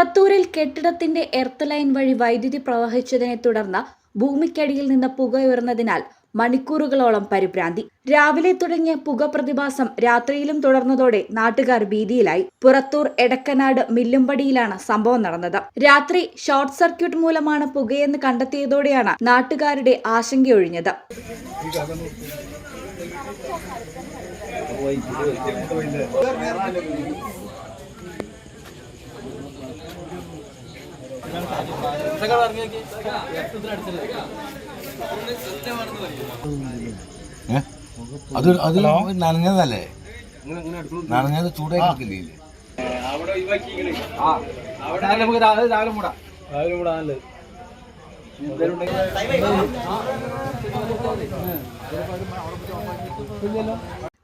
പുറത്തൂരിൽ കെട്ടിടത്തിന്റെ earth line വഴി വൈദ്യുതി പ്രവഹിച്ചതിനെ തുടർന്ന് ഭൂമിക്കടിയിൽ നിന്ന് പുകയുയർന്നതിനാൽ മണിക്കൂറുകളോളം പരിഭ്രാന്തി. രാവിലെ തുടങ്ങിയ പുക പ്രതിഭാസം രാത്രിയിലും തുടർന്നതോടെ നാട്ടുകാർ ഭീതിയിലായി. പുറത്തൂർ എടക്കനാട് മില്ലുംപടിയിലാണ് സംഭവം നടന്നത്. രാത്രി ഷോർട്ട് സർക്യൂട്ട് മൂലമാണ് പുകയെന്ന് കണ്ടെത്തിയതോടെയാണ് നാട്ടുകാരുടെ ആശങ്കയൊഴിഞ്ഞത്. അത് നനഞ്ഞതല്ലേ, നനഞ്ഞത് ചൂടാക്കില്ലേ.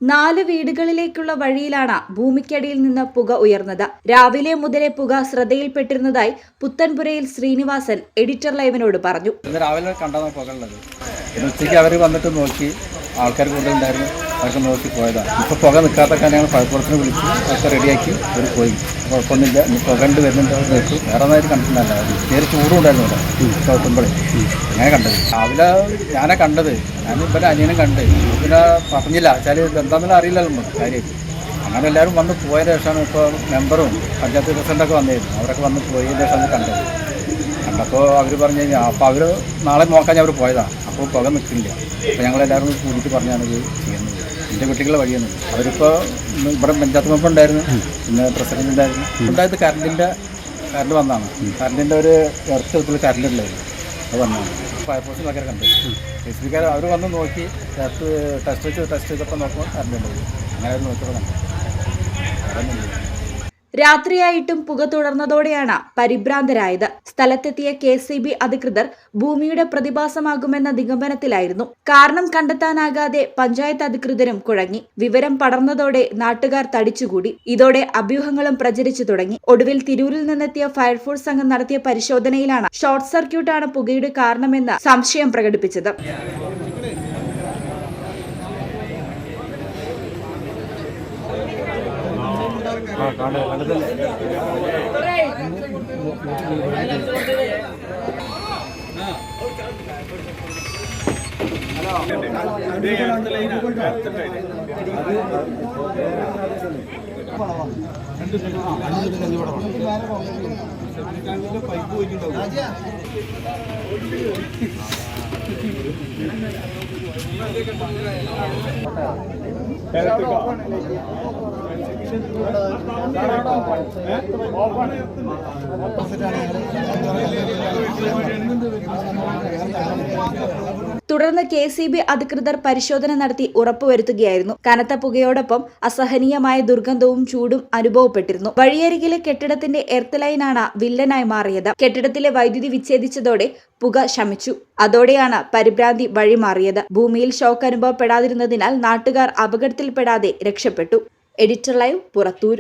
നാല് വീടുകളിലേക്കുള്ള വഴിയിലാണ് ഭൂമിക്കടിയിൽ നിന്ന് പുക ഉയർന്നത്. രാവിലെ മുതലേ പുക ശ്രദ്ധയിൽപ്പെട്ടിരുന്നതായി പുത്തൻപുരയിൽ ശ്രീനിവാസൻ എഡിറ്റർ ലൈവിനോട് പറഞ്ഞു. രാവിലെ കണ്ടതാണ് പുക ഉള്ളത്. ഉച്ചയ്ക്ക് അവർ വന്നിട്ട് നോക്കി, ആൾക്കാർ കൂടുതലുണ്ടായിരുന്നു, അവർക്ക് നോക്കി പോയതാണ്. ഇപ്പോൾ പുക നിൽക്കാത്തൊക്കെ ഞങ്ങൾ പഴപ്പുറത്തിന് വിളിച്ച് ഒക്കെ റെഡിയാക്കി അവർ പോയി. കുഴപ്പമൊന്നുമില്ല. ഇനി പുക ഉണ്ട് വരുന്നുണ്ട് നോക്കി. വേറെ ഒന്നായിട്ട് കണ്ടിട്ടുണ്ടല്ലോ, നേരെ ചൂടും ഉണ്ടായിരുന്നു ഇവിടെ ചോട്ടുമ്പോഴേ. അങ്ങനെ കണ്ടത് രാവിലെ ഞാനാ കണ്ടത്. ഞാൻ ഇവരെ അനിയനും കണ്ട്. പിന്നെ പറഞ്ഞില്ല വെച്ചാൽ എന്താണെന്നുള്ള അറിയില്ലല്ലോ നമുക്ക് കാര്യമായിട്ട്. അങ്ങനെ എല്ലാവരും വന്ന് പോയതിന് ശേഷമാണ് ഇപ്പോൾ മെമ്പറും പഞ്ചായത്ത് പ്രസിഡൻ്റൊക്കെ വന്നിരുന്നു. അവരൊക്കെ വന്ന് പോയതിന് ശേഷമാണ് കണ്ടത്. കണ്ടപ്പോൾ അവർ പറഞ്ഞു കഴിഞ്ഞാൽ അപ്പോൾ അവർ നാളെ നോക്കാൻ അവർ പോയതാണ്. അപ്പോൾ പുക നിൽക്കില്ല. അപ്പോൾ ഞങ്ങളെല്ലാവരും കൂടിയിട്ട് പറഞ്ഞാണ് ഇത് ചെയ്യുന്നത്. എൻ്റെ കുട്ടികളുടെ വഴിയാണ്. അവരിപ്പോൾ ഇവിടെ പഞ്ചായത്ത് മെമ്പർ ഉണ്ടായിരുന്നു, പിന്നെ പ്രസിഡന്റ് ഉണ്ടായിരുന്നു. ഉണ്ടായത് കറണ്ട് വന്നതാണ്. കറണ്ടിൻ്റെ ഒരു എർത്തിൽ കറണ്ട് ഉണ്ടായിരുന്നു. അത് വന്നതാണ്. ഫയർഫോഴ്സിൽ ആൾക്കാരെ കണ്ടു. എസ് പിക്കാർ അവർ വന്ന് നോക്കി ടെസ്റ്റ് ചെയ്തപ്പോൾ നോക്കുമ്പോൾ കറണ്ട് ഉണ്ടായി. അങ്ങനെ അവർ നോക്കിയപ്പോൾ കണ്ടു. രാത്രിയായിട്ടും പുക തുടർന്നതോടെയാണ് പരിഭ്രാന്തരായത്. സ്ഥലത്തെത്തിയ KCB അധികൃതർ ഭൂമിയുടെ പ്രതിഭാസമാകുമെന്ന നിഗമനത്തിലായിരുന്നു. കാരണം കണ്ടെത്താനാകാതെ പഞ്ചായത്ത് അധികൃതരും കുഴങ്ങി. വിവരം പടർന്നതോടെ നാട്ടുകാർ തടിച്ചുകൂടി. ഇതോടെ അഭ്യൂഹങ്ങളും പ്രചരിച്ചു തുടങ്ങി. ഒടുവിൽ തിരൂരിൽ നിന്നെത്തിയ ഫയർഫോഴ്സ് സംഘം നടത്തിയ പരിശോധനയിലാണ് ഷോർട്ട് സർക്യൂട്ടാണ് പുകയുടെ കാരണമെന്ന് സംശയം പ്രകടിപ്പിച്ചത്. തുടർന്ന് KCB അധികൃതർ പരിശോധന നടത്തി ഉറപ്പുവരുത്തുകയായിരുന്നു. കനത്ത പുകയോടൊപ്പം അസഹനീയമായ ദുർഗന്ധവും ചൂടും അനുഭവപ്പെട്ടിരുന്നു. വഴിയരികിലെ കെട്ടിടത്തിന്റെ എർത്ത് ലൈനാണ് വില്ലനായി മാറിയത്. കെട്ടിടത്തിലെ വൈദ്യുതി വിച്ഛേദിച്ചതോടെ പുക ശമിച്ചു. അതോടെയാണ് പരിഭ്രാന്തി വഴിമാറിയത്. ഭൂമിയിൽ ഷോക്ക് അനുഭവപ്പെടാതിരുന്നതിനാൽ നാട്ടുകാർ അപകടത്തിൽപ്പെടാതെ രക്ഷപ്പെട്ടു. Editor live, Purathur.